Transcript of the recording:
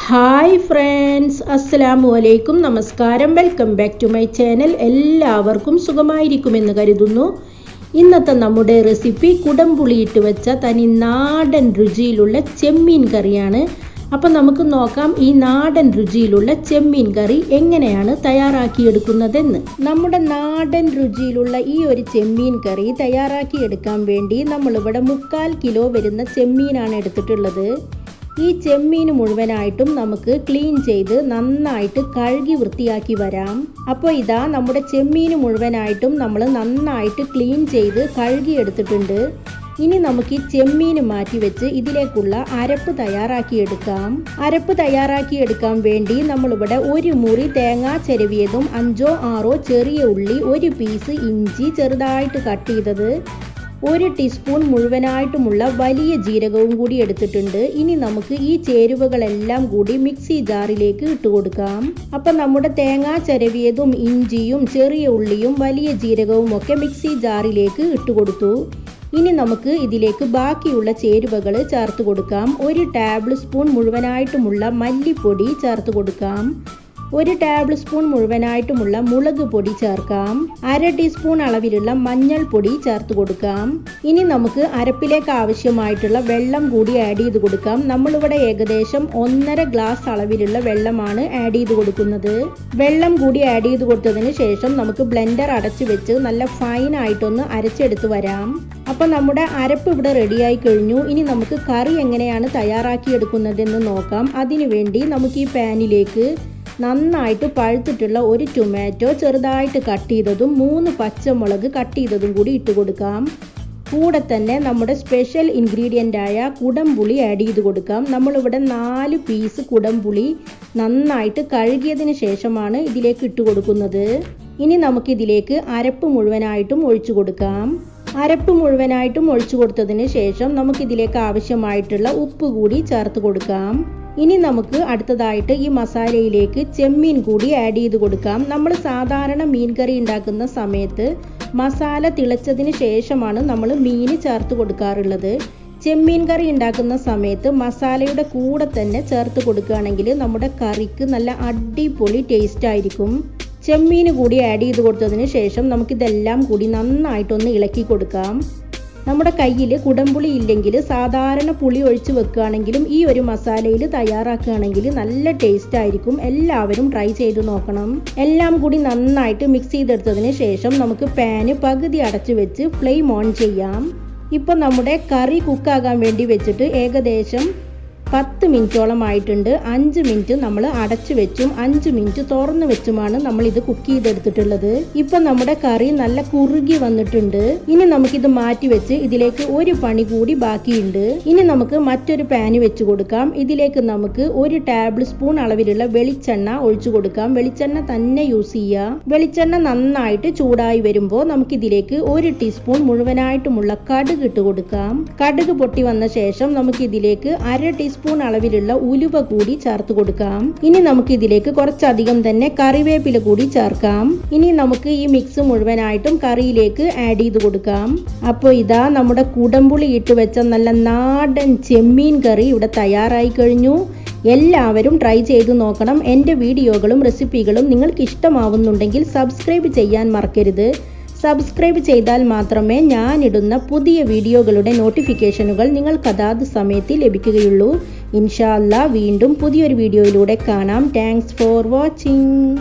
Hi friends, അസ്സലാമു അലൈക്കും. നമസ്കാരം. Welcome back to my channel. എല്ലാവർക്കും സുഖമായിരിക്കുമെന്ന് കരുതുന്നു. ഇന്നത്തെ നമ്മുടെ റെസിപ്പി കുടംപുളിയിട്ട് വെച്ച തനി നാടൻ രുചിയിലുള്ള ചെമ്മീൻ കറിയാണ്. അപ്പം നമുക്ക് നോക്കാം ഈ നാടൻ രുചിയിലുള്ള ചെമ്മീൻ കറി എങ്ങനെയാണ് തയ്യാറാക്കിയെടുക്കുന്നതെന്ന്. നമ്മുടെ നാടൻ രുചിയിലുള്ള ഈ ഒരു ചെമ്മീൻ കറി തയ്യാറാക്കിയെടുക്കാൻ വേണ്ടി നമ്മളിവിടെ 3/4 കിലോ വരുന്ന ചെമ്മീനാണ് എടുത്തിട്ടുള്ളത്. ഈ ചെമ്മീൻ മുഴുവനായിട്ടും നമുക്ക് ക്ലീൻ ചെയ്ത് നന്നായിട്ട് കഴുകി വൃത്തിയാക്കി വരാം. അപ്പോൾ ഇതാ നമ്മുടെ ചെമ്മീൻ മുഴുവനായിട്ടും നമ്മൾ നന്നായിട്ട് ക്ലീൻ ചെയ്ത് കഴുകി എടുത്തിട്ടുണ്ട്. ഇനി നമുക്ക് ഈ ചെമ്മീൻ മാറ്റി വെച്ച് ഇതിലേക്കുള്ള അരപ്പ് തയ്യാറാക്കിയെടുക്കാം. അരപ്പ് തയ്യാറാക്കിയെടുക്കാൻ വേണ്ടി നമ്മളിവിടെ 1 മുറി തേങ്ങ ചിരവിയതും 5-6 ചെറിയ ഉള്ളി, 1 പീസ് ഇഞ്ചി ചെറുതായിട്ട് കട്ട് ചെയ്തത്, 1 ടീസ്പൂൺ മുഴുവനായിട്ടുമുള്ള വലിയ ജീരകവും കൂടി എടുത്തിട്ടുണ്ട്. ഇനി നമുക്ക് ഈ ചേരുവകളെല്ലാം കൂടി മിക്സി ജാറിലേക്ക് ഇട്ട് കൊടുക്കാം. അപ്പം നമ്മുടെ തേങ്ങ ചിരവിയതും ഇഞ്ചിയും ചെറിയ ഉള്ളിയും വലിയ ജീരകവും ഒക്കെ മിക്സി ജാറിലേക്ക് ഇട്ട് കൊടുത്തു. ഇനി നമുക്ക് ഇതിലേക്ക് ബാക്കിയുള്ള ചേരുവകൾ ചേർത്ത് കൊടുക്കാം. 1 ടേബിൾ സ്പൂൺ മുഴുവനായിട്ടുമുള്ള മല്ലിപ്പൊടി ചേർത്ത് കൊടുക്കാം. 1 ടേബിൾ സ്പൂൺ മുഴുവനായിട്ടുമുള്ള മുളക് പൊടി ചേർക്കാം. 1/2 ടീസ്പൂൺ അളവിലുള്ള മഞ്ഞൾപ്പൊടി ചേർത്ത് കൊടുക്കാം. ഇനി നമുക്ക് അരപ്പിലേക്ക് ആവശ്യമായിട്ടുള്ള വെള്ളം കൂടി ആഡ് ചെയ്ത് കൊടുക്കാം. നമ്മളിവിടെ ഏകദേശം 1.5 ഗ്ലാസ് അളവിലുള്ള വെള്ളമാണ് ആഡ് ചെയ്ത് കൊടുക്കുന്നത്. വെള്ളം കൂടി ആഡ് ചെയ്ത് കൊടുത്തതിന് ശേഷം നമുക്ക് ബ്ലെൻഡർ അടച്ചു വെച്ച് നല്ല ഫൈൻ ആയിട്ടൊന്ന് അരച്ചെടുത്ത് വരാം. അപ്പം നമ്മുടെ അരപ്പ് ഇവിടെ റെഡിയായി കഴിഞ്ഞു. ഇനി നമുക്ക് കറി എങ്ങനെയാണ് തയ്യാറാക്കിയെടുക്കുന്നതെന്ന് നോക്കാം. അതിനുവേണ്ടി നമുക്ക് ഈ പാനിലേക്ക് നന്നായിട്ട് പഴുത്തിട്ടുള്ള 1 ടൊമാറ്റോ ചെറുതായിട്ട് കട്ട് ചെയ്തതും 3 പച്ചമുളക് കട്ട് ചെയ്തതും കൂടി ഇട്ട് കൊടുക്കാം. കൂടെ തന്നെ നമ്മുടെ സ്പെഷ്യൽ ഇൻഗ്രീഡിയൻ്റ് ആയ കുടംപുളി ആഡ് ചെയ്ത് കൊടുക്കാം. നമ്മളിവിടെ 4 പീസ് കുടംപുളി നന്നായിട്ട് കഴുകിയതിന് ശേഷമാണ് ഇതിലേക്ക് ഇട്ട് കൊടുക്കുന്നത്. ഇനി നമുക്കിതിലേക്ക് അരപ്പ് മുഴുവനായിട്ടും ഒഴിച്ചു കൊടുക്കാം. അരപ്പ് മുഴുവനായിട്ടും ഒഴിച്ചു കൊടുത്തതിന് ശേഷം നമുക്കിതിലേക്ക് ആവശ്യമായിട്ടുള്ള ഉപ്പ് കൂടി ചേർത്ത് കൊടുക്കാം. ഇനി നമുക്ക് അടുത്തതായിട്ട് ഈ മസാലയിലേക്ക് ചെമ്മീൻ കൂടി ആഡ് ചെയ്ത് കൊടുക്കാം. നമ്മൾ സാധാരണ മീൻ കറി ഉണ്ടാക്കുന്ന സമയത്ത് മസാല തിളച്ചതിന് ശേഷമാണ് നമ്മൾ മീൻ ചേർത്ത് കൊടുക്കാറുള്ളത്. ചെമ്മീൻ കറി ഉണ്ടാക്കുന്ന സമയത്ത് മസാലയുടെ കൂടെ തന്നെ ചേർത്ത് കൊടുക്കുകയാണെങ്കിൽ നമ്മുടെ കറിക്ക് നല്ല അടിപൊളി ടേസ്റ്റ് ആയിരിക്കും. ചെമ്മീൻ കൂടി ആഡ് ചെയ്ത് കൊടുത്തതിന് ശേഷം നമുക്കിതെല്ലാം കൂടി നന്നായിട്ടൊന്ന് ഇളക്കി കൊടുക്കാം. നമ്മുടെ കയ്യിൽ കുടംപുളി ഇല്ലെങ്കിൽ സാധാരണ പുളി ഒഴിച്ച് വെക്കുകയാണെങ്കിലും ഈ ഒരു മസാലയിൽ തയ്യാറാക്കുകയാണെങ്കിൽ നല്ല ടേസ്റ്റ് ആയിരിക്കും. എല്ലാവരും ട്രൈ ചെയ്ത് നോക്കണം. എല്ലാം കൂടി നന്നായിട്ട് മിക്സ് ചെയ്തെടുത്തതിന് ശേഷം നമുക്ക് പാന് പകുതി അടച്ചു വെച്ച് ഫ്ലെയിം ഓൺ ചെയ്യാം. ഇപ്പം നമ്മുടെ കറി കുക്കാകാൻ വേണ്ടി വെച്ചിട്ട് ഏകദേശം 10 മിനിറ്റോളം ആയിട്ടുണ്ട്. 5 മിനിറ്റ് നമ്മൾ അടച്ചു വെച്ചും 5 മിനിറ്റ് തുറന്നു വെച്ചുമാണ് നമ്മൾ ഇത് കുക്ക് ചെയ്തെടുത്തിട്ടുള്ളത്. ഇപ്പം നമ്മുടെ കറി നല്ല കുറുകി വന്നിട്ടുണ്ട്. ഇനി നമുക്കിത് മാറ്റി വെച്ച് ഇതിലേക്ക് ഒരു പണി കൂടി ബാക്കിയുണ്ട്. ഇനി നമുക്ക് മറ്റൊരു പാന് വെച്ച് കൊടുക്കാം. ഇതിലേക്ക് നമുക്ക് 1 ടേബിൾ സ്പൂൺ അളവിലുള്ള വെളിച്ചെണ്ണ ഒഴിച്ചു കൊടുക്കാം. വെളിച്ചെണ്ണ തന്നെ യൂസ് ചെയ്യുക. വെളിച്ചെണ്ണ നന്നായിട്ട് ചൂടായി വരുമ്പോൾ നമുക്കിതിലേക്ക് 1 ടീസ്പൂൺ മുഴുവനായിട്ടുമുള്ള കടുക് ഇട്ട് കൊടുക്കാം. കടുക് പൊട്ടി വന്ന ശേഷം നമുക്കിതിലേക്ക് 1/2 ടീസ്പൂൺ അളവിലുള്ള ഉലുവ കൂടി ചേർത്ത് കൊടുക്കാം. ഇനി നമുക്ക് ഇതിലേക്ക് കുറച്ചധികം തന്നെ കറിവേപ്പില കൂടി ചേർക്കാം. ഇനി നമുക്ക് ഈ മിക്സ് മുഴുവനായിട്ടും കറിയിലേക്ക് ആഡ് ചെയ്ത് കൊടുക്കാം. അപ്പോൾ ഇതാ നമ്മുടെ കുടംപുളി ഇട്ട് വെച്ച നല്ല നാടൻ ചെമ്മീൻ കറി ഇവിടെ തയ്യാറായി കഴിഞ്ഞു. എല്ലാവരും ട്രൈ ചെയ്ത് നോക്കണം. എൻ്റെ വീഡിയോകളും റെസിപ്പികളും നിങ്ങൾക്ക് ഇഷ്ടമാവുന്നുണ്ടെങ്കിൽ സബ്സ്ക്രൈബ് ചെയ്യാൻ മറക്കരുത്. സബ്സ്ക്രൈബ് ചെയ്താൽ മാത്രമേ ഞാനിടുന്ന പുതിയ വീഡിയോകളുടെ നോട്ടിഫിക്കേഷനുകൾ നിങ്ങൾക്ക് അതാത് സമയത്ത് ലഭിക്കുകയുള്ളൂ. ഇൻഷാ അല്ലാ വീണ്ടും പുതിയൊരു വീഡിയോയിലൂടെ കാണാം. Thanks for watching.